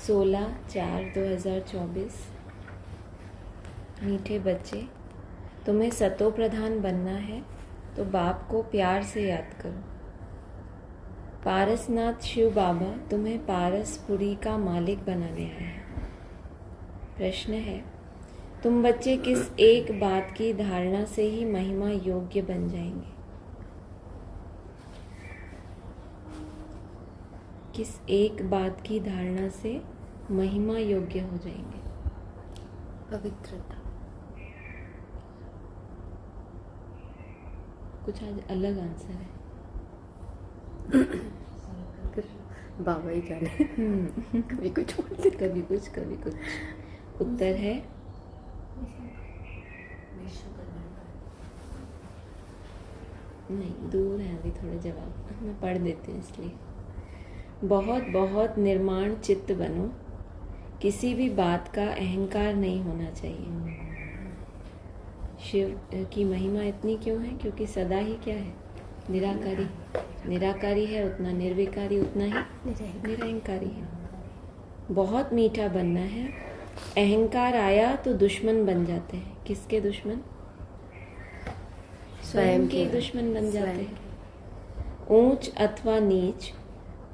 16/4/2024। मीठे बच्चे, तुम्हें सतो प्रधान बनना है तो बाप को प्यार से याद करो। पारसनाथ शिव बाबा तुम्हें पारसपुरी का मालिक बनाने आए हैं। प्रश्न है, तुम बच्चे किस एक बात की धारणा से ही महिमा योग्य बन जाएंगे? किस एक बात की धारणा से महिमा योग्य हो जाएंगे? पवित्रता। कुछ आज अलग आंसर है। बाबा ही जाने। कभी कुछ बोलते, कभी कुछ कभी कुछ। उत्तर है नहीं, दूर है अभी थोड़े जवाब, मैं पढ़ देती हूँ इसलिए। बहुत बहुत निर्माण चित्त बनो, किसी भी बात का अहंकार नहीं होना चाहिए। शिव की महिमा इतनी क्यों है? क्योंकि सदा ही क्या है? निराकारी। निराकारी है उतना निर्विकारी, उतना ही निरहंकारी है। बहुत मीठा बनना है। अहंकार आया तो दुश्मन बन जाते हैं। किसके दुश्मन? स्वयं के दुश्मन बन जाते हैं। ऊंच अथवा नीच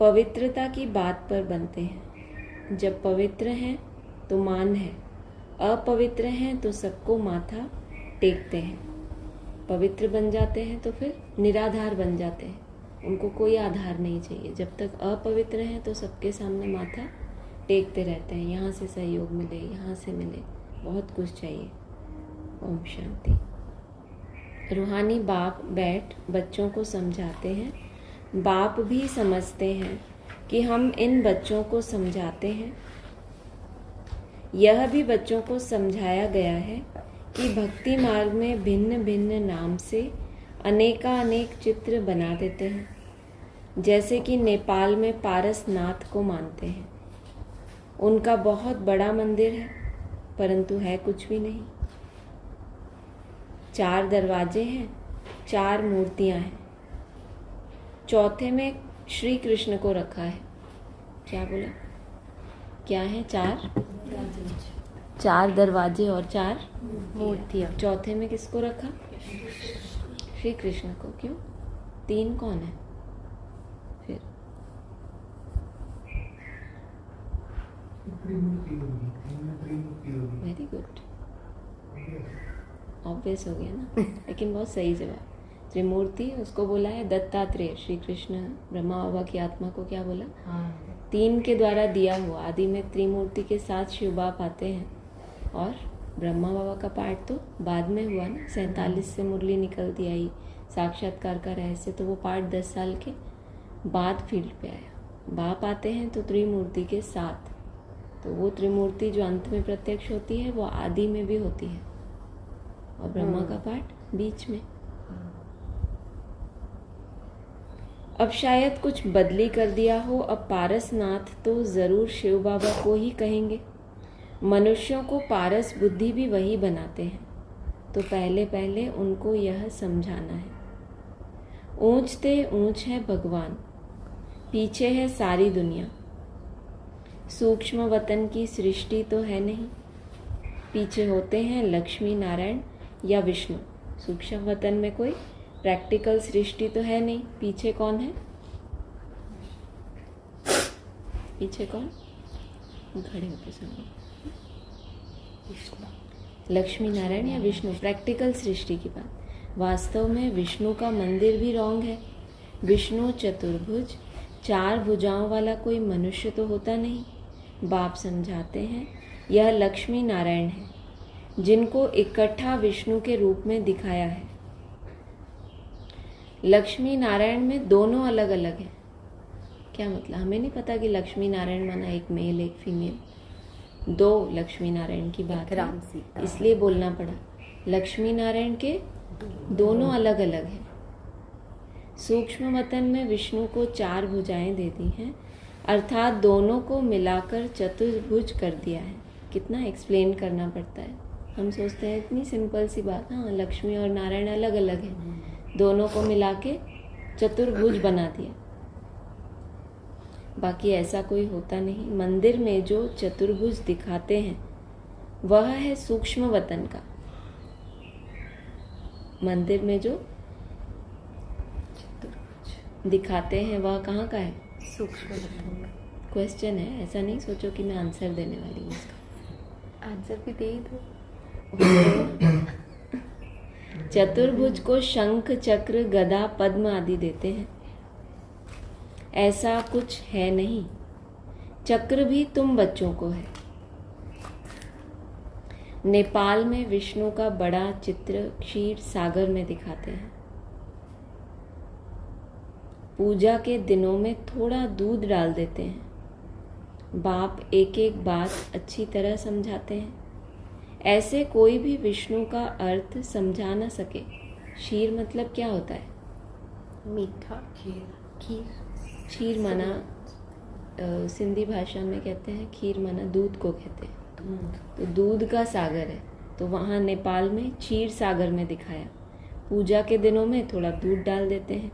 पवित्रता की बात पर बनते हैं। जब पवित्र हैं तो मान है, अपवित्र हैं तो सबको माथा टेकते हैं। पवित्र बन जाते हैं तो फिर निराधार बन जाते हैं, उनको कोई आधार नहीं चाहिए। जब तक अपवित्र हैं तो सबके सामने माथा टेकते रहते हैं, यहाँ से सहयोग मिले, यहाँ से मिले, बहुत कुछ चाहिए। ओम शांति। रूहानी बाप बैठ बच्चों को समझाते हैं। बाप भी समझते हैं कि हम इन बच्चों को समझाते हैं। यह भी बच्चों को समझाया गया है कि भक्ति मार्ग में भिन्न भिन्न नाम से अनेकानेक चित्र बना देते हैं। जैसे कि नेपाल में पारसनाथ को मानते हैं। उनका बहुत बड़ा मंदिर है, परंतु है कुछ भी नहीं। 4 दरवाजे हैं, 4 मूर्तियां हैं। चौथे में श्री कृष्ण को रखा है। क्या बोला? क्या है? 4 दरवाजे और 4 मूर्तियाँ। चौथे में किसको रखा? श्री कृष्ण को। क्यों? 3 कौन है फिर? वेरी गुड, ऑब्वियस हो गया ना, लेकिन बहुत सही जवाब। त्रिमूर्ति उसको बोला है दत्तात्रेय। श्री कृष्ण ब्रह्मा बाबा की आत्मा को क्या बोला? 3 के द्वारा दिया हुआ। आदि में त्रिमूर्ति के साथ शिव बाप आते हैं, और ब्रह्मा बाबा का पाठ तो बाद में हुआ ना। 47 से मुरली निकलती आई, साक्षात्कार का रहस्य, तो वो पाठ 10 साल के बाद फील्ड पे आया। बाप आते हैं तो त्रिमूर्ति के साथ, तो वो त्रिमूर्ति जो अंत में प्रत्यक्ष होती है वो आदि में भी होती है, और ब्रह्मा का पाठ बीच में। अब शायद कुछ बदली कर दिया हो। अब पारसनाथ तो जरूर शिव बाबा को ही कहेंगे। मनुष्यों को पारस बुद्धि भी वही बनाते हैं, तो पहले पहले उनको यह समझाना है। ऊंचते ऊंच है भगवान, पीछे है सारी दुनिया। सूक्ष्म वतन की सृष्टि तो है नहीं, पीछे होते हैं लक्ष्मी नारायण या विष्णु। सूक्ष्म वतन में कोई प्रैक्टिकल सृष्टि तो है नहीं, पीछे कौन है? पीछे कौन? खड़े होकर सुनिए। लक्ष्मी नारायण या विष्णु, प्रैक्टिकल सृष्टि की बात। वास्तव में विष्णु का मंदिर भी रॉन्ग है। विष्णु चतुर्भुज, 4 भुजाओं वाला कोई मनुष्य तो होता नहीं। बाप समझाते हैं यह लक्ष्मी नारायण है, जिनको इकट्ठा विष्णु के रूप में दिखाया है। लक्ष्मी नारायण में दोनों अलग अलग हैं। क्या मतलब? हमें नहीं पता कि लक्ष्मी नारायण माना एक मेल एक फीमेल। 2 लक्ष्मी नारायण की बात है, इसलिए बोलना पड़ा। लक्ष्मी नारायण के दोनों अलग अलग हैं। सूक्ष्म वतन में विष्णु को 4 भुजाएं दे दी हैं, अर्थात दोनों को मिलाकर चतुर्भुज कर दिया है। कितना एक्सप्लेन करना पड़ता है। हम सोचते हैं इतनी सिंपल सी बात, हाँ लक्ष्मी और नारायण अलग अलग हैं, दोनों को मिला के चतुर्भुज बना दिया। बाकी ऐसा कोई होता नहीं। मंदिर में जो चतुर्भुज दिखाते हैं वह है सूक्ष्म वतन का। मंदिर में जो दिखाते हैं वह कहाँ का है? सूक्ष्म वतन का। क्वेश्चन है, ऐसा नहीं सोचो कि मैं आंसर देने वाली हूँ इसका। आंसर भी दे ही दो। चतुर्भुज को शंख, चक्र, गदा, पद्म आदि देते हैं। ऐसा कुछ है नहीं। चक्र भी तुम बच्चों को है। नेपाल में विष्णु का बड़ा चित्र क्षीर सागर में दिखाते हैं। पूजा के दिनों में थोड़ा दूध डाल देते हैं। बाप एक एक बात अच्छी तरह समझाते हैं। ऐसे कोई भी विष्णु का अर्थ समझा न सके। क्षीर मतलब क्या होता है? मीठा। खीर। क्षीर माना सिंधी भाषा में कहते हैं, खीर माना दूध को कहते हैं। तो दूध का सागर है, तो वहाँ नेपाल में क्षीर सागर में दिखाया। पूजा के दिनों में थोड़ा दूध डाल देते हैं।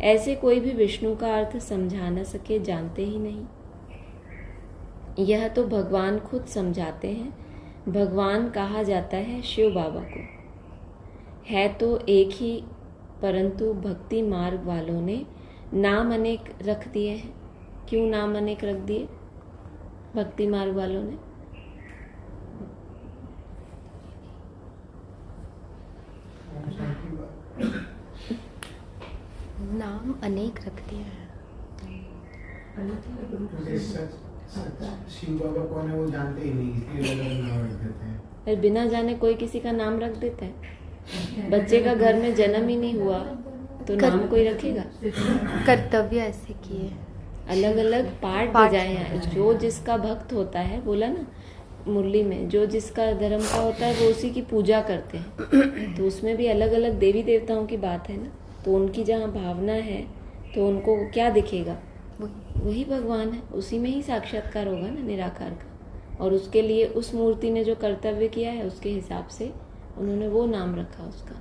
ऐसे कोई भी विष्णु का अर्थ समझा न सके, जानते ही नहीं। यह तो भगवान खुद समझाते हैं। भगवान कहा जाता है शिव बाबा को। है तो एक ही, परंतु भक्ति मार्ग वालों ने नाम अनेक रख दिए हैं। क्यों नाम अनेक रख दिए भक्ति मार्ग वालों ने? नाम अनेक रख दिया है। शिव बाबा कौन है वो जानते ही नहीं, इसलिए लोग नाम रख देते हैं। फिर बिना जाने कोई किसी का नाम रख देता है। बच्चे का घर में जन्म ही नहीं हुआ तो नाम कोई रखेगा? कर्तव्य ऐसे किए। अलग अलग पार्ट बजाए हैं। जो जिसका भक्त होता है, बोला ना मुरली में, जो जिसका धर्म का होता है वो उसी की पूजा करते हैं। तो उसमें भी अलग अलग देवी देवताओं की बात है ना, तो उनकी जहाँ भावना है तो उनको क्या दिखेगा? वही भगवान है। उसी में ही साक्षात्कार होगा ना निराकार का। और उसके लिए उस मूर्ति ने जो कर्तव्य किया है उसके हिसाब से उन्होंने वो नाम रखा उसका।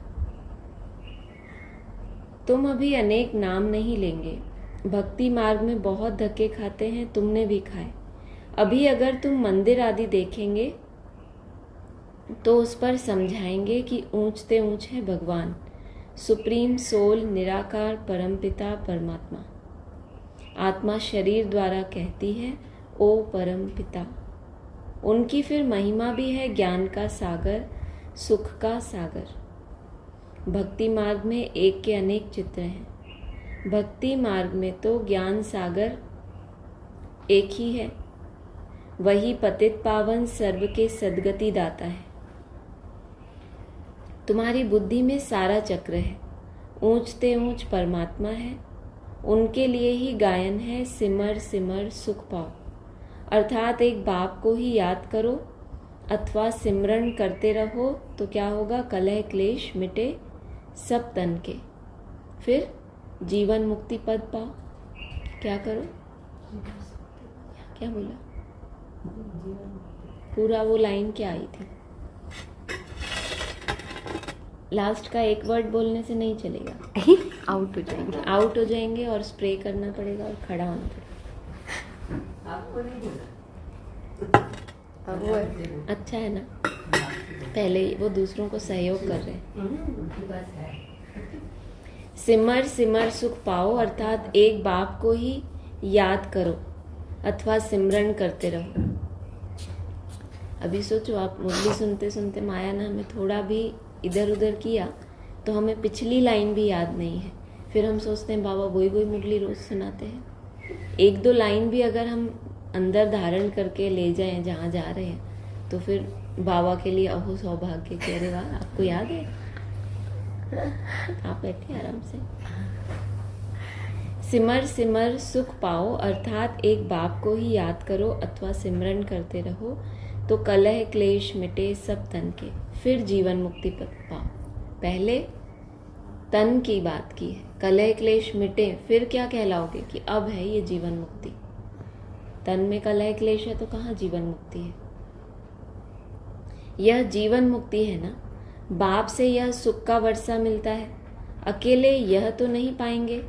तुम अभी अनेक नाम नहीं लेंगे। भक्ति मार्ग में बहुत धक्के खाते हैं, तुमने भी खाए। अभी अगर तुम मंदिर आदि देखेंगे तो उस पर समझाएंगे कि ऊंचते ऊंच है भगवान, सुप्रीम सोल, निराकार, परमपिता, परमात्मा। आत्मा शरीर द्वारा कहती है ओ परम पिता। उनकी फिर महिमा भी है ज्ञान का सागर, सुख का सागर। भक्ति मार्ग में एक के अनेक चित्र हैं। भक्ति मार्ग में तो ज्ञान सागर एक ही है। वही पतित पावन सर्व के सद्गति दाता है। तुम्हारी बुद्धि में सारा चक्र है। ऊंचते ऊंच परमात्मा है। उनके लिए ही गायन है सिमर सिमर सुख पाओ। अर्थात एक बाप को ही याद करो अथवा सिमरन करते रहो तो क्या होगा? कलह क्लेश मिटे सब तन के, फिर जीवन मुक्ति पद पाओ। क्या करो? क्या बोला? पूरा वो लाइन क्या आई थी? लास्ट का एक वर्ड बोलने से नहीं चलेगा। आउट हो जाएंगे। आउट हो जाएंगे और स्प्रे करना पड़ेगा और खड़ा होना पड़ेगा। वो है। अच्छा है ना, पहले वो दूसरों को सहयोग कर रहे हैं। सिमर सिमर सुख पाओ अर्थात एक बाप को ही याद करो अथवा सिमरन करते रहो। अभी सोचो, आप मुरली सुनते सुनते माया ने हमें थोड़ा भी इधर उधर किया तो हमें पिछली लाइन भी याद नहीं है। फिर हम सोचते हैं बाबा वही वही मुरली रोज सुनाते हैं। एक दो लाइन भी अगर हम अंदर धारण करके ले जाएं जहाँ जा रहे हैं तो फिर बाबा के लिए अहो सौभाग्य के। अरे वाह, आपको याद है? आप बैठिए आराम से। सिमर सिमर सुख पाओ अर्थात एक बाप को ही याद करो अथवा सिमरन करते रहो तो कलह क्लेश मिटे सब तन के, फिर जीवन मुक्ति पाओ। पहले तन की बात की है, कलह क्लेश मिटे, फिर क्या कहलाओगे कि अब है ये जीवन मुक्ति। तन में कलह क्लेश है तो कहाँ जीवन मुक्ति है? यह जीवन मुक्ति है ना। बाप से यह सुख का वर्षा मिलता है। अकेले यह तो नहीं पाएंगे,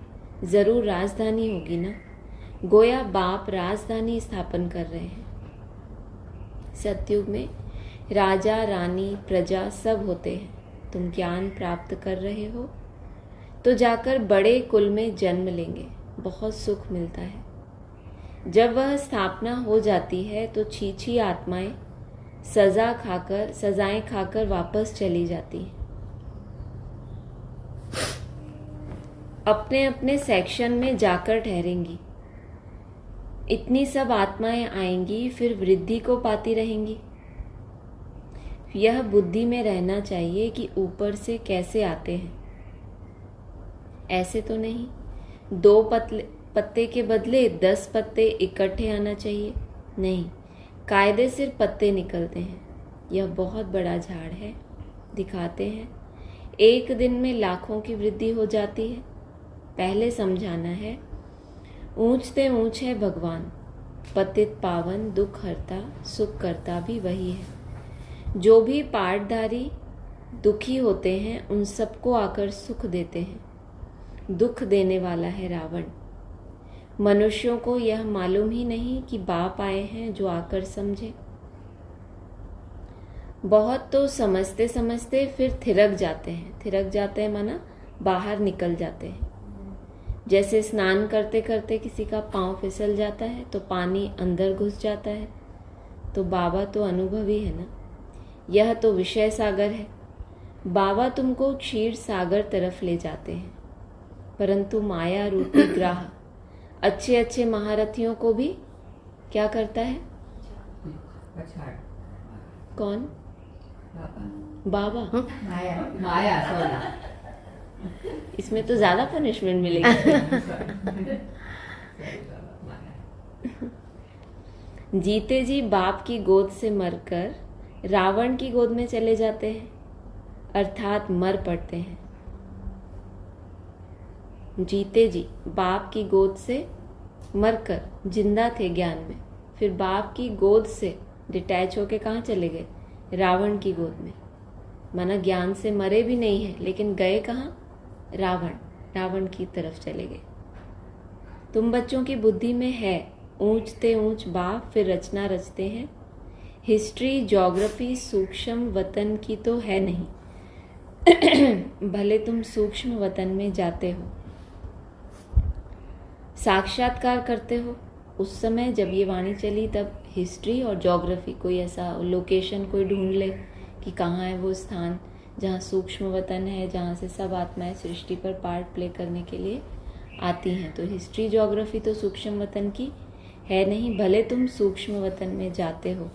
जरूर राजधानी होगी ना। गोया बाप राजधानी स्थापन कर रहे हैं। सतयुग में राजा रानी प्रजा सब होते हैं। तुम ज्ञान प्राप्त कर रहे हो तो जाकर बड़े कुल में जन्म लेंगे, बहुत सुख मिलता है। जब वह स्थापना हो जाती है तो छीछी आत्माएं सजाएं खाकर वापस चली जाती हैं। अपने अपने सेक्शन में जाकर ठहरेंगी। इतनी सब आत्माएं आएंगी, फिर वृद्धि को पाती रहेंगी। यह बुद्धि में रहना चाहिए कि ऊपर से कैसे आते हैं, ऐसे तो नहीं 2 पत्ते के बदले 10 पत्ते इकट्ठे आना चाहिए। नहीं, कायदे से पत्ते निकलते हैं। यह बहुत बड़ा झाड़ है, दिखाते हैं। एक दिन में लाखों की वृद्धि हो जाती है। पहले समझाना है, ऊंचते ऊंच है भगवान, पतित पावन, दुख हरता, सुख करता भी वही है। जो भी पाठधारी दुखी होते हैं उन सबको आकर सुख देते हैं। दुख देने वाला है रावण। मनुष्यों को यह मालूम ही नहीं कि बाप आए हैं जो आकर समझे। बहुत तो समझते समझते फिर थिरक जाते हैं माना बाहर निकल जाते हैं। जैसे स्नान करते करते किसी का पांव फिसल जाता है तो पानी अंदर घुस जाता है। तो बाबा तो अनुभवी है ना, यह तो विषय सागर है। बाबा तुमको क्षीर सागर तरफ ले जाते हैं, परंतु माया रूपी ग्राह अच्छे अच्छे महारथियों को भी क्या करता है? कौन? बाबा। माया इसमें तो ज्यादा पनिशमेंट मिलेगी। जीते जी बाप की गोद से मरकर रावण की गोद में चले जाते हैं, अर्थात मर पड़ते हैं। जीते जी बाप की गोद से मरकर जिंदा थे ज्ञान में, फिर बाप की गोद से डिटैच होके कहाँ चले गए? रावण की गोद में। माना ज्ञान से मरे भी नहीं है, लेकिन गए कहाँ? रावण की तरफ चले गए। तुम बच्चों की बुद्धि में है ऊंचते ऊंच बाप, फिर रचना रचते हैं। हिस्ट्री ज्योग्राफी सूक्ष्म वतन की तो है नहीं। भले तुम सूक्ष्म वतन में जाते हो, साक्षात्कार करते हो। उस समय जब ये वाणी चली तब हिस्ट्री और ज्योग्राफी कोई ऐसा लोकेशन कोई ढूंढ ले कि कहाँ है वो स्थान जहाँ सूक्ष्म वतन है, जहाँ से सब आत्माएं सृष्टि पर पार्ट प्ले करने के लिए आती हैं। तो हिस्ट्री ज्योग्राफी तो सूक्ष्म वतन की है नहीं। भले तुम सूक्ष्म वतन में जाते हो,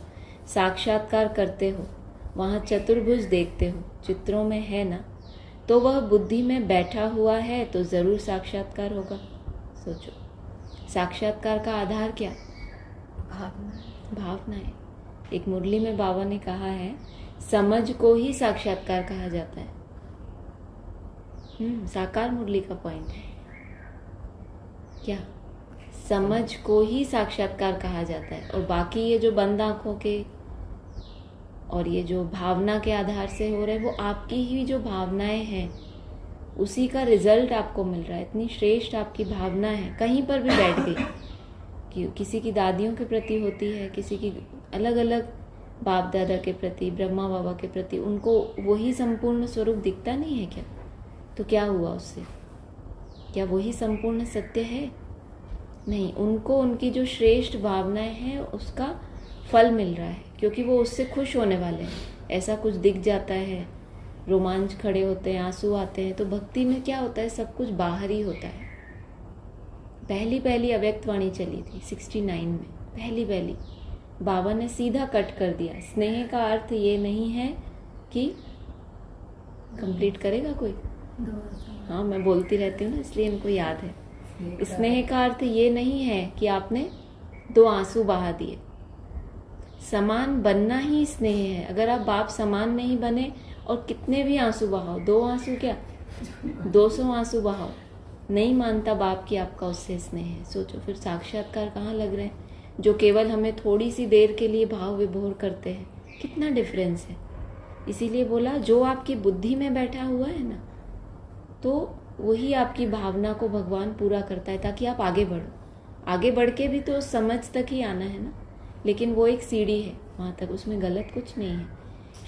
साक्षात्कार करते हो, वहाँ चतुर्भुज देखते हो, चित्रों में है ना, तो वह बुद्धि में बैठा हुआ है तो जरूर साक्षात्कार होगा। सोचो, साक्षात्कार का आधार क्या? भावना है। एक मुरली में बाबा ने कहा है, समझ को ही साक्षात्कार कहा जाता है। साकार मुरली का पॉइंट है क्या? समझ को ही साक्षात्कार कहा जाता है। और बाकी ये जो बंद आंखों के और ये जो भावना के आधार से हो रहे हैं, वो आपकी ही जो भावनाएं हैं उसी का रिजल्ट आपको मिल रहा है। इतनी श्रेष्ठ आपकी भावना है, कहीं पर भी बैठ गई, कि किसी की दादियों के प्रति होती है, किसी की अलग अलग बाप दादा के प्रति, ब्रह्मा बाबा के प्रति, उनको वही संपूर्ण स्वरूप दिखता नहीं है क्या? तो क्या हुआ उससे? क्या वही संपूर्ण सत्य है? नहीं, उनको उनकी जो श्रेष्ठ भावनाएं हैं उसका फल मिल रहा है, क्योंकि वो उससे खुश होने वाले हैं। ऐसा कुछ दिख जाता है, रोमांच खड़े होते हैं, आंसू आते हैं। तो भक्ति में क्या होता है? सब कुछ बाहर ही होता है। पहली अव्यक्त वाणी चली थी 69 में, पहली बाबा ने सीधा कट कर दिया। स्नेह का अर्थ ये नहीं है कि कंप्लीट करेगा कोई? हाँ, मैं बोलती रहती हूँ ना, इसलिए इनको याद है। स्नेह का अर्थ ये नहीं है कि आपने 2 आंसू बहा दिए। समान बनना ही स्नेह है। अगर आप बाप समान नहीं बने और कितने भी आंसू बहाओ, 2 आंसू क्या 200 आंसू बहाओ, नहीं मानता बाप की आपका उससे स्नेह है। सोचो फिर साक्षात्कार कहाँ लग रहे हैं? जो केवल हमें थोड़ी सी देर के लिए भाव विभोर करते हैं, कितना डिफरेंस है। इसीलिए बोला, जो आपकी बुद्धि में बैठा हुआ है ना, तो वही आपकी भावना को भगवान पूरा करता है, ताकि आप आगे बढ़ो। आगे बढ़ के भी तो समझ तक ही आना है ना, लेकिन वो एक सीढ़ी है वहाँ तक, उसमें गलत कुछ नहीं है।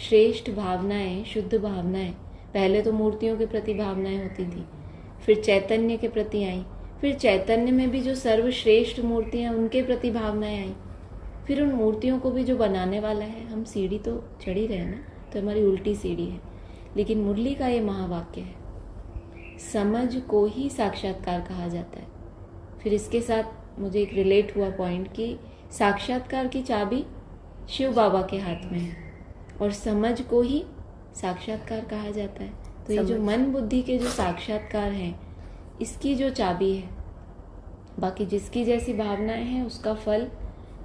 श्रेष्ठ भावनाएं, शुद्ध भावनाएं, पहले तो मूर्तियों के प्रति भावनाएं होती थी, फिर चैतन्य के प्रति आई, फिर चैतन्य में भी जो सर्वश्रेष्ठ मूर्तियाँ उनके प्रति भावनाएं आई, फिर उन मूर्तियों को भी जो बनाने वाला है। हम सीढ़ी तो चढ़ ही रहे ना, तो हमारी उल्टी सीढ़ी है। लेकिन मुरली का ये महावाक्य है, समझ को ही साक्षात्कार कहा जाता है। फिर इसके साथ मुझे एक रिलेट हुआ पॉइंट कि साक्षात्कार की चाबी शिव बाबा के हाथ में है और समझ को ही साक्षात्कार कहा जाता है। तो ये जो मन बुद्धि के जो साक्षात्कार हैं, इसकी जो चाबी है, बाकी जिसकी जैसी भावनाएं हैं उसका फल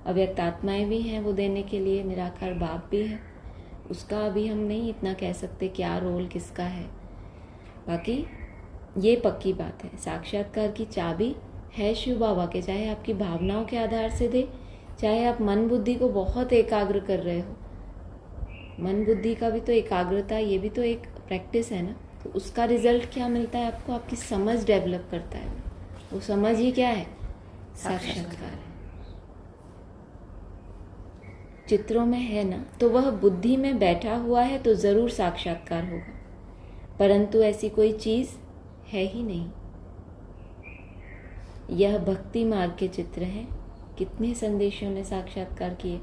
अव्यक्त आत्माएं भी हैं वो देने के लिए, निराकार बाप भी है, उसका अभी हम नहीं इतना कह सकते क्या रोल किसका है। बाकी ये पक्की बात है, साक्षात्कार की चाबी है शिव बाबा के, चाहे आपकी भावनाओं के आधार से दे, चाहे आप मन बुद्धि को बहुत एकाग्र कर रहे हो। मन बुद्धि का भी तो एकाग्रता, ये भी तो एक प्रैक्टिस है ना। तो उसका रिजल्ट क्या मिलता है आपको? आपकी समझ डेवलप करता है। वो समझ ही क्या है? साक्षात्कार है। चित्रों में है ना, तो वह बुद्धि में बैठा हुआ है तो जरूर साक्षात्कार होगा, परंतु ऐसी कोई चीज है ही नहीं। यह भक्ति मार्ग के चित्र हैं। कितने संदेशों ने साक्षात्कार किए।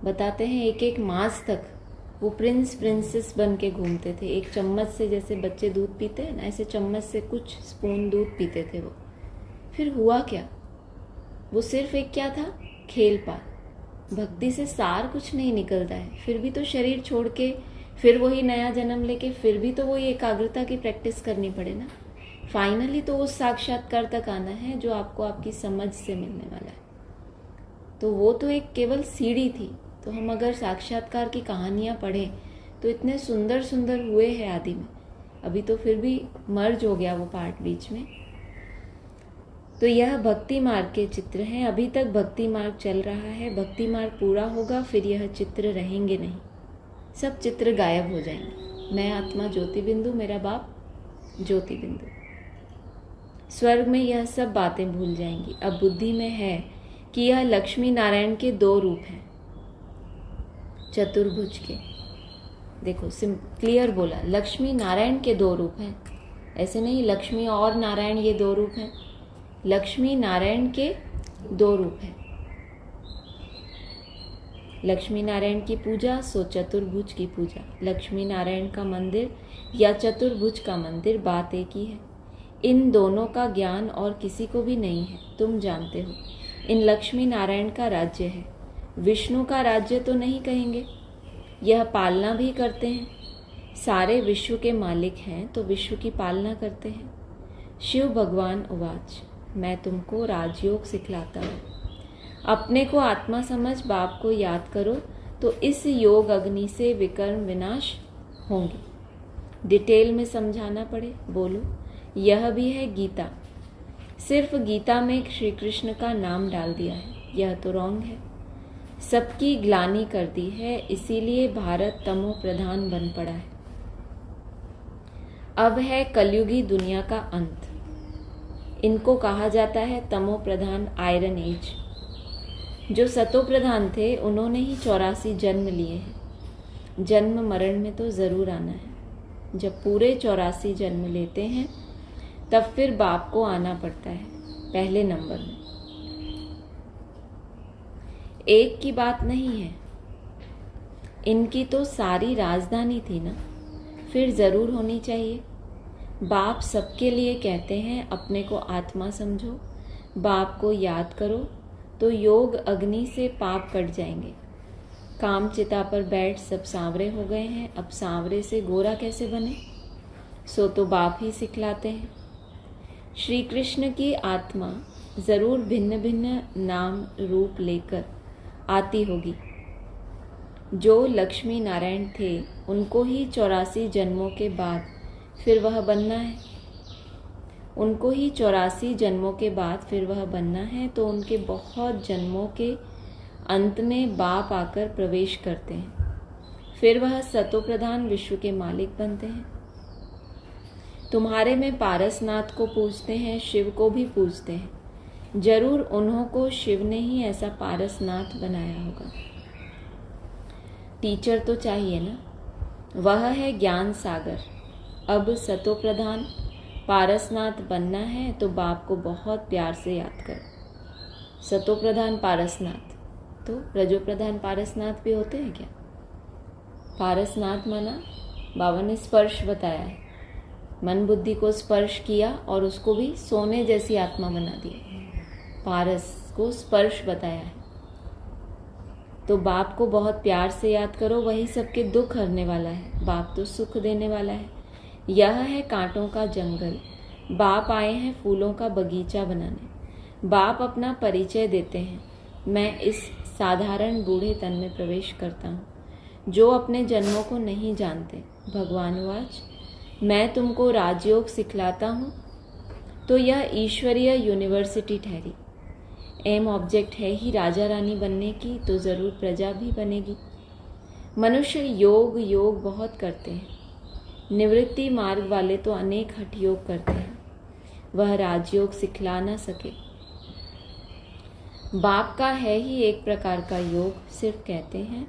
बताते हैं एक एक मास तक वो प्रिंस प्रिंसेस बन के घूमते थे। एक चम्मच से, जैसे बच्चे दूध पीते हैं ना, ऐसे चम्मच से कुछ स्पून दूध पीते थे वो। फिर हुआ क्या? वो सिर्फ एक क्या था? खेल पात। भक्ति से सार कुछ नहीं निकलता है। फिर भी तो शरीर छोड़ के, फिर वही नया जन्म लेके, फिर भी तो वही एकाग्रता की प्रैक्टिस करनी पड़े ना। फाइनली तो उस साक्षात्कार तक आना है जो आपको आपकी समझ से मिलने वाला है। तो वो तो एक केवल सीढ़ी थी। तो हम अगर साक्षात्कार की कहानियां पढ़ें तो इतने सुंदर सुंदर हुए हैं आदि में। अभी तो फिर भी मर्ज हो गया वो पार्ट बीच में। तो यह भक्ति मार्ग के चित्र हैं। अभी तक भक्ति मार्ग चल रहा है, भक्ति मार्ग पूरा होगा फिर यह चित्र रहेंगे नहीं, सब चित्र गायब हो जाएंगे। मैं आत्मा ज्योति बिंदु, मेरा बाप ज्योति बिंदु। स्वर्ग में यह सब बातें भूल जाएंगी। अब बुद्धि में है कि यह लक्ष्मी नारायण के दो रूप हैं, चतुर्भुज के। देखो क्लियर बोला, लक्ष्मी नारायण के दो रूप हैं। ऐसे नहीं लक्ष्मी और नारायण ये दो रूप हैं, लक्ष्मी नारायण के दो रूप हैं। लक्ष्मी नारायण की पूजा सो चतुर्भुज की पूजा। लक्ष्मी नारायण का मंदिर या चतुर्भुज का मंदिर बात एक ही है। इन दोनों का ज्ञान और किसी को भी नहीं है, तुम जानते हो। इन लक्ष्मी नारायण का राज्य है, विष्णु का राज्य तो नहीं कहेंगे। यह पालना भी करते हैं, सारे विश्व के मालिक हैं तो विश्व की पालना करते हैं। शिव भगवान उवाच, मैं तुमको राजयोग सिखलाता हूँ। अपने को आत्मा समझ बाप को याद करो तो इस योग अग्नि से विकर्म विनाश होंगे। डिटेल में समझाना पड़े, बोलो। यह भी है गीता। सिर्फ गीता में श्री कृष्ण का नाम डाल दिया है, यह तो रॉन्ग है। सबकी ग्लानि कर दी है, इसीलिए भारत तमो प्रधान बन पड़ा है। अब है कलयुगी दुनिया का अंत। इनको कहा जाता है तमो प्रधान आयरन एज। जो सतो प्रधान थे उन्होंने ही 84 जन्म लिए हैं। जन्म मरण में तो जरूर आना है। जब पूरे 84 जन्म लेते हैं तब फिर बाप को आना पड़ता है पहले नंबर में। एक की बात नहीं है, इनकी तो सारी राजधानी थी ना, फिर जरूर होनी चाहिए। बाप सबके लिए कहते हैं अपने को आत्मा समझो, बाप को याद करो तो योग अग्नि से पाप कट जाएंगे। काम चिता पर बैठ सब सांवरे हो गए हैं, अब सांवरे से गोरा कैसे बने? सो तो बाप ही सिखलाते हैं। श्री कृष्ण की आत्मा जरूर भिन्न भिन्न नाम रूप लेकर आती होगी। जो लक्ष्मी नारायण थे उनको ही 84 जन्मों के बाद फिर वह बनना है। उनको ही 84 जन्मों के बाद फिर वह बनना है, तो उनके बहुत जन्मों के अंत में बाप आकर प्रवेश करते हैं, फिर वह सतो प्रधान विश्व के मालिक बनते हैं। तुम्हारे में पारसनाथ को पूजते हैं, शिव को भी पूजते हैं, जरूर उन्हों को शिव ने ही ऐसा पारसनाथ बनाया होगा। टीचर तो चाहिए ना, वह है ज्ञान सागर। अब सतो प्रधान पारसनाथ बनना है तो बाप को बहुत प्यार से याद करो। सतो प्रधान पारसनाथ, तो रजो प्रधान पारसनाथ भी होते हैं क्या? पारसनाथ माना बाबा ने स्पर्श बताया है, मन बुद्धि को स्पर्श किया और उसको भी सोने जैसी आत्मा बना दिया। पारस को स्पर्श बताया है। तो बाप को बहुत प्यार से याद करो, वही सबके दुख हरने वाला है। बाप तो सुख देने वाला है। यह है कांटों का जंगल, बाप आए हैं फूलों का बगीचा बनाने। बाप अपना परिचय देते हैं, मैं इस साधारण बूढ़े तन में प्रवेश करता हूँ जो अपने जन्मों को नहीं जानते। भगवान वाच, मैं तुमको राजयोग सिखलाता हूँ। तो यह ईश्वरीय यूनिवर्सिटी ठहरी। एम ऑब्जेक्ट है ही राजा रानी बनने की, तो ज़रूर प्रजा भी बनेगी। मनुष्य योग योग बहुत करते हैं, निवृत्ति मार्ग वाले तो अनेक हठ योग करते हैं, वह राजयोग सिखला ना सके। बाप का है ही एक प्रकार का योग, सिर्फ कहते हैं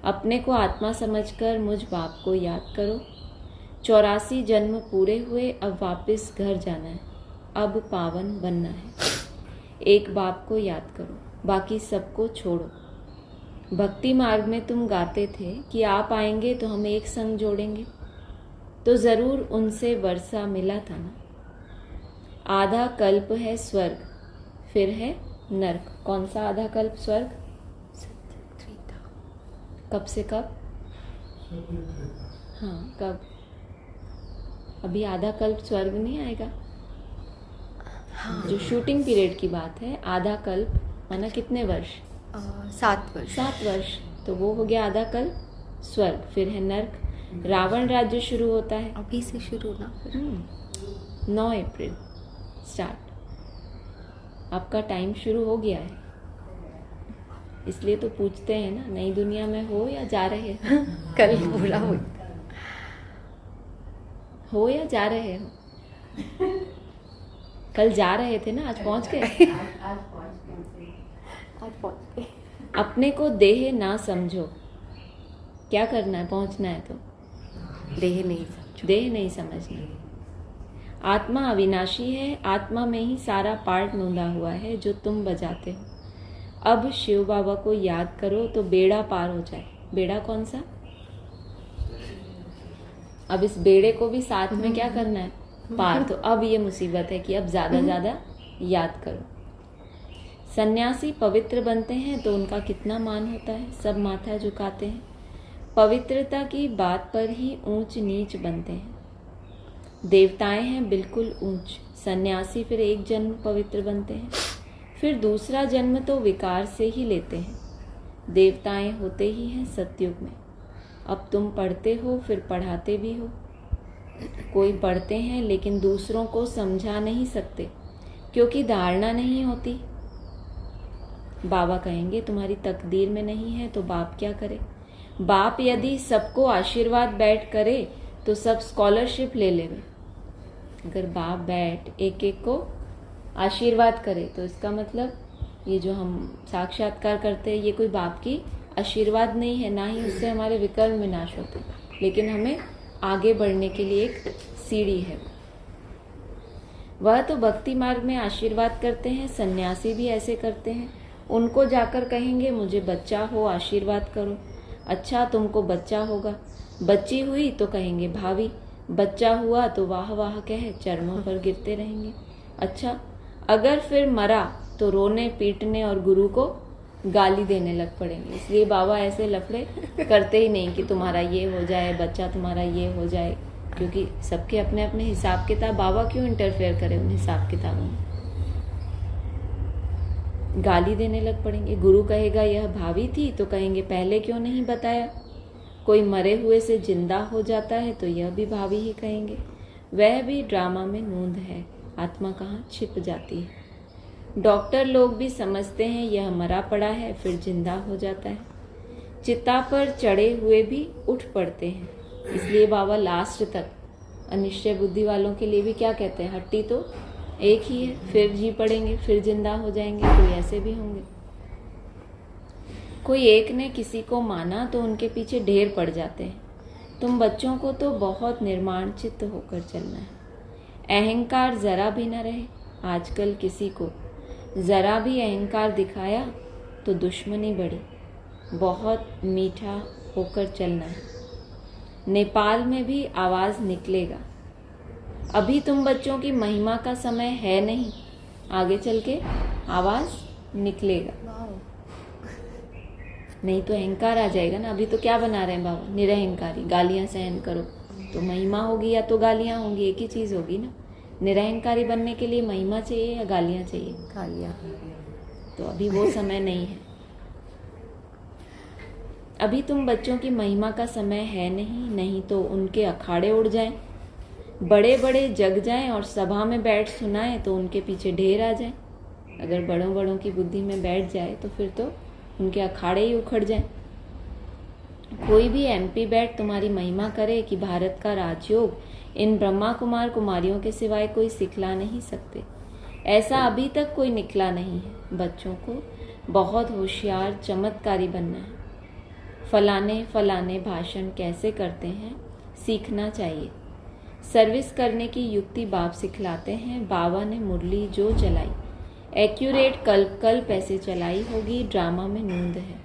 अपने को आत्मा समझकर मुझ बाप को याद करो। 84 जन्म पूरे हुए, अब वापस घर जाना है, अब पावन बनना है। एक बाप को याद करो, बाकी सबको छोड़ो। भक्ति मार्ग में तुम गाते थे कि आप आएंगे तो हम एक संग जोड़ेंगे, तो ज़रूर उनसे वर्षा मिला था ना। आधा कल्प है स्वर्ग, फिर है नरक। कौन सा आधा कल्प स्वर्ग? कब से कब? हाँ, कब? अभी आधा कल्प स्वर्ग नहीं आएगा। हाँ। जो शूटिंग पीरियड की बात है, आधा कल्प माना कितने वर्ष? 7 वर्ष। 7 वर्ष, तो वो हो गया आधा कल्प स्वर्ग। फिर है नरक, रावण राज्य शुरू होता है अभी से शुरू ना। 9 अप्रैल स्टार्ट। आपका टाइम शुरू हो गया है, इसलिए तो पूछते हैं ना, नई दुनिया में हो या जा रहे हो? कल पूरा हो या जा रहे हो? कल जा रहे थे ना, आज पहुंच गए। आज पहुंच गए। अपने को देह ना समझो। क्या करना है? पहुंचना है तो देह नहीं समझना। आत्मा अविनाशी है, आत्मा में ही सारा पार्ट नूंदा हुआ है जो तुम बजाते हो। अब शिव बाबा को याद करो तो बेड़ा पार हो जाए। बेड़ा कौन सा? अब इस बेड़े को भी साथ में क्या करना है? पार। तो अब ये मुसीबत है कि अब ज्यादा याद करो। सन्यासी पवित्र बनते हैं तो उनका कितना मान होता है, सब माथा झुकाते हैं। पवित्रता की बात पर ही ऊंच नीच बनते हैं। देवताएं हैं बिल्कुल ऊंच, सन्यासी फिर एक जन्म पवित्र बनते हैं, फिर दूसरा जन्म तो विकार से ही लेते हैं। देवताएं होते ही हैं सतयुग में। अब तुम पढ़ते हो, फिर पढ़ाते भी हो। कोई पढ़ते हैं लेकिन दूसरों को समझा नहीं सकते क्योंकि धारणा नहीं होती। बाबा कहेंगे तुम्हारी तकदीर में नहीं है तो बाप क्या करे? बाप यदि सबको आशीर्वाद बैठ करे तो सब स्कॉलरशिप ले लेवे। अगर बाप बैठ एक एक को आशीर्वाद करे तो इसका मतलब ये जो हम साक्षात्कार करते हैं ये कोई बाप की आशीर्वाद नहीं है, ना ही उससे हमारे विकर्म विनाश होते, लेकिन हमें आगे बढ़ने के लिए एक सीढ़ी है। वह तो भक्ति मार्ग में आशीर्वाद करते हैं, सन्यासी भी ऐसे करते हैं। उनको जाकर कहेंगे मुझे बच्चा हो, आशीर्वाद करो। अच्छा तुमको बच्चा होगा, बच्ची हुई तो कहेंगे भावी, बच्चा हुआ तो वाह वाह कह चरणों पर गिरते रहेंगे। अच्छा अगर फिर मरा तो रोने पीटने और गुरु को गाली देने लग पड़ेंगे। इसलिए बाबा ऐसे लफड़े करते ही नहीं कि तुम्हारा ये हो जाए, बच्चा तुम्हारा ये हो जाए, क्योंकि सबके अपने अपने हिसाब किताब। बाबा क्यों इंटरफेयर करे उन हिसाब किताबों में? गाली देने लग पड़ेंगे। गुरु कहेगा यह भावी थी तो कहेंगे पहले क्यों नहीं बताया। कोई मरे हुए से जिंदा हो जाता है तो यह भी भावी ही कहेंगे। वह भी ड्रामा में नूंद है, आत्मा कहाँ छिप जाती है। डॉक्टर लोग भी समझते हैं यह मरा पड़ा है, फिर जिंदा हो जाता है। चिता पर चढ़े हुए भी उठ पड़ते हैं। इसलिए बाबा लास्ट तक अनिश्चय बुद्धि वालों के लिए भी क्या कहते हैं, हट्टी तो एक ही है, फिर जी पड़ेंगे, फिर जिंदा हो जाएंगे, कोई ऐसे भी होंगे। कोई एक ने किसी को माना तो उनके पीछे ढेर पड़ जाते हैं। तुम बच्चों को तो बहुत निर्माण चित्त होकर चलना है। अहंकार जरा भी न रहे। आजकल किसी को जरा भी अहंकार दिखाया तो दुश्मनी बढ़ी। बहुत मीठा होकर चलना है। नेपाल में भी आवाज निकलेगा। अभी तुम बच्चों की महिमा का समय है नहीं, आगे चल के आवाज निकलेगा। नहीं तो अहंकार आ जाएगा ना। अभी तो क्या बना रहे हैं बाबा, निरहंकारी, गालियां सहन करो तो महिमा होगी या तो गालियां होंगी, एक ही चीज होगी ना। निरहंकारी बनने के लिए महिमा चाहिए या गालियां चाहिए? गालियाँ। तो अभी वो समय नहीं है। अभी तुम बच्चों की महिमा का समय है नहीं, नहीं तो उनके अखाड़े उड़ जाएं, बड़े बड़े जग जाएं और सभा में बैठ सुनाएं तो उनके पीछे ढेर आ जाएं। अगर बड़ों बड़ों की बुद्धि में बैठ जाए तो फिर तो उनके अखाड़े ही उखड़ जाएं। कोई भी एमपी बैठ तुम्हारी महिमा करे कि भारत का राजयोग इन ब्रह्मा कुमार कुमारियों के सिवाय कोई सिखला नहीं सकते, ऐसा अभी तक कोई निकला नहीं है। बच्चों को बहुत होशियार चमत्कारी बनना है। फलाने फलाने भाषण कैसे करते हैं सीखना चाहिए। सर्विस करने की युक्ति बाप सिखलाते हैं। बाबा ने मुरली जो चलाई, एक्यूरेट कल पैसे चलाई होगी, ड्रामा में नूंद है।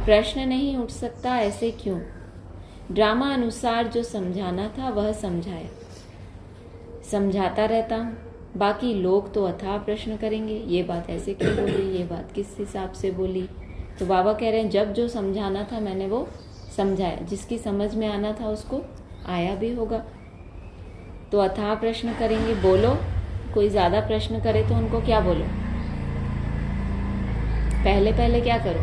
प्रश्न नहीं उठ सकता ऐसे क्यों? ड्रामा अनुसार जो समझाना था वह समझाया, समझाता रहता हूँ। बाकी लोग तो अथाह प्रश्न करेंगे, ये बात ऐसे क्यों बोली, ये बात किस हिसाब से बोली। तो बाबा कह रहे हैं जब जो समझाना था मैंने वो समझाया, जिसकी समझ में आना था उसको आया भी होगा। तो अथाह प्रश्न करेंगे, बोलो। कोई ज्यादा प्रश्न करे तो उनको क्या बोलो? पहले क्या करो?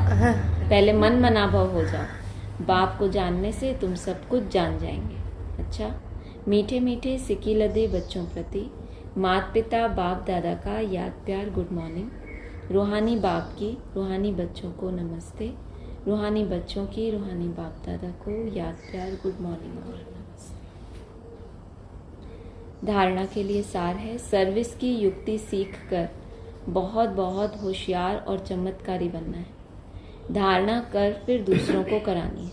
हाँ, पहले मन मनाभव हो जाओ। बाप को जानने से तुम सब कुछ जान जाएंगे। अच्छा, मीठे मीठे सिक्की लदे बच्चों प्रति माता पिता बाप दादा का याद प्यार गुड मॉर्निंग। रूहानी बाप की रूहानी बच्चों को नमस्ते। रूहानी बच्चों की रूहानी बाप दादा को याद प्यार गुड मॉर्निंग और नमस्ते। धारणा के लिए सार है, सर्विस की युक्ति सीख कर बहुत बहुत होशियार और चमत्कारी बनना है। धारणा कर फिर दूसरों को करानी है।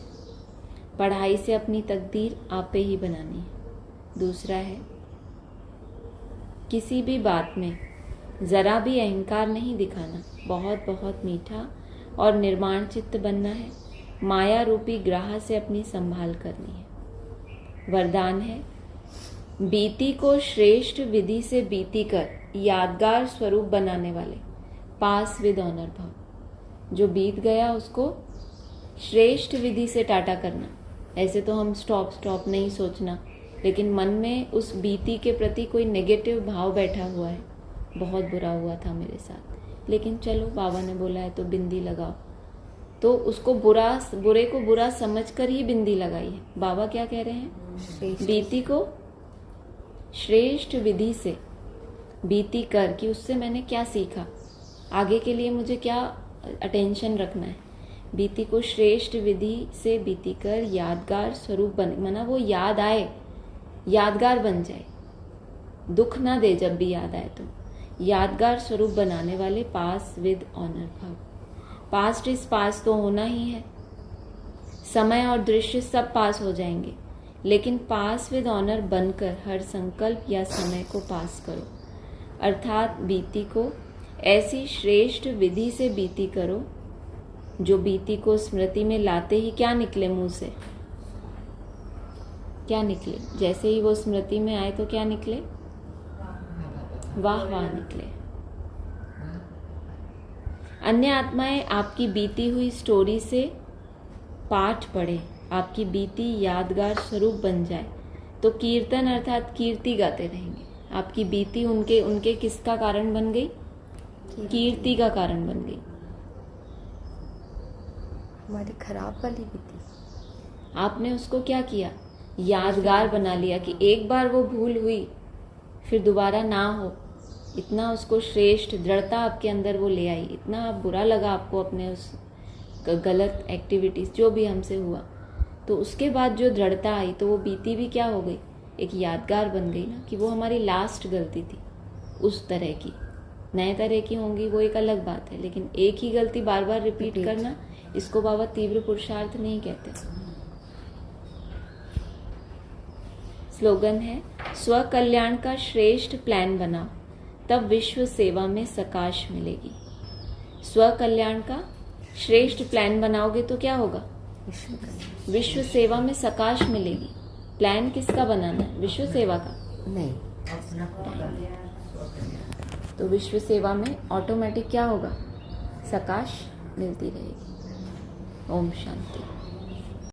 पढ़ाई से अपनी तकदीर आपे ही बनानी है। दूसरा है, किसी भी बात में जरा भी अहंकार नहीं दिखाना। बहुत बहुत मीठा और निर्माण चित्त बनना है। माया रूपी ग्राह से अपनी संभाल करनी है। वरदान है, बीती को श्रेष्ठ विधि से बीती कर यादगार स्वरूप बनाने वाले पास विद ऑनर भव। जो बीत गया उसको श्रेष्ठ विधि से टाटा करना। ऐसे तो हम स्टॉप नहीं सोचना, लेकिन मन में उस बीती के प्रति कोई नेगेटिव भाव बैठा हुआ है, बहुत बुरा हुआ था मेरे साथ, लेकिन चलो बाबा ने बोला है तो बिंदी लगाओ। तो उसको बुरे को बुरा समझकर ही बिंदी लगाई है। बाबा क्या कह रहे हैं? बीती को श्रेष्ठ विधि से बीती कर कि उससे मैंने क्या सीखा, आगे के लिए मुझे क्या अटेंशन रखना है। बीती को श्रेष्ठ विधि से बीती कर यादगार स्वरूप बन, माना वो याद आए, यादगार बन जाए, दुख ना दे जब भी याद आए तो। यादगार स्वरूप बनाने वाले पास विद ऑनर भाव। पास्ट इज पास तो होना ही है, समय और दृश्य सब पास हो जाएंगे, लेकिन पास विद ऑनर बनकर हर संकल्प या समय को पास करो। अर्थात बीती को ऐसी श्रेष्ठ विधि से बीती करो जो बीती को स्मृति में लाते ही क्या निकले मुंह से, क्या निकले? जैसे ही वो स्मृति में आए तो क्या निकले? वाह वाह निकले। अन्य आत्माएं आपकी बीती हुई स्टोरी से पाठ पढ़े, आपकी बीती यादगार स्वरूप बन जाए तो कीर्तन अर्थात कीर्ति गाते रहेंगे। आपकी बीती उनके किसका कारण बन गई? कीर्ति का कारण बन गई। हमारी खराब वाली बीती, आपने उसको क्या किया? यादगार बना लिया कि एक बार वो भूल हुई फिर दोबारा ना हो। इतना उसको श्रेष्ठ दृढ़ता आपके अंदर वो ले आई, इतना बुरा लगा आपको अपने उस गलत एक्टिविटीज जो भी हमसे हुआ, तो उसके बाद जो दृढ़ता आई तो वो बीती भी क्या हो गई? एक यादगार बन गई ना, कि वो हमारी लास्ट गलती थी उस तरह की। नए तरह की होंगी वो एक अलग बात है, लेकिन एक ही गलती बार बार रिपीट करना, इसको बाबा तीव्र पुरुषार्थ नहीं कहते। स्लोगन है, स्व कल्याण का श्रेष्ठ प्लान बनाओ, तब विश्व सेवा में सकाश मिलेगी। स्व कल्याण का श्रेष्ठ प्लान बनाओगे तो क्या होगा? विश्व सेवा में सकाश मिलेगी। प्लान किसका बनाना है? विश्व सेवा का नहीं, तो विश्व सेवा में ऑटोमेटिक क्या होगा? सकाश मिलती रहेगी। ओम शांति।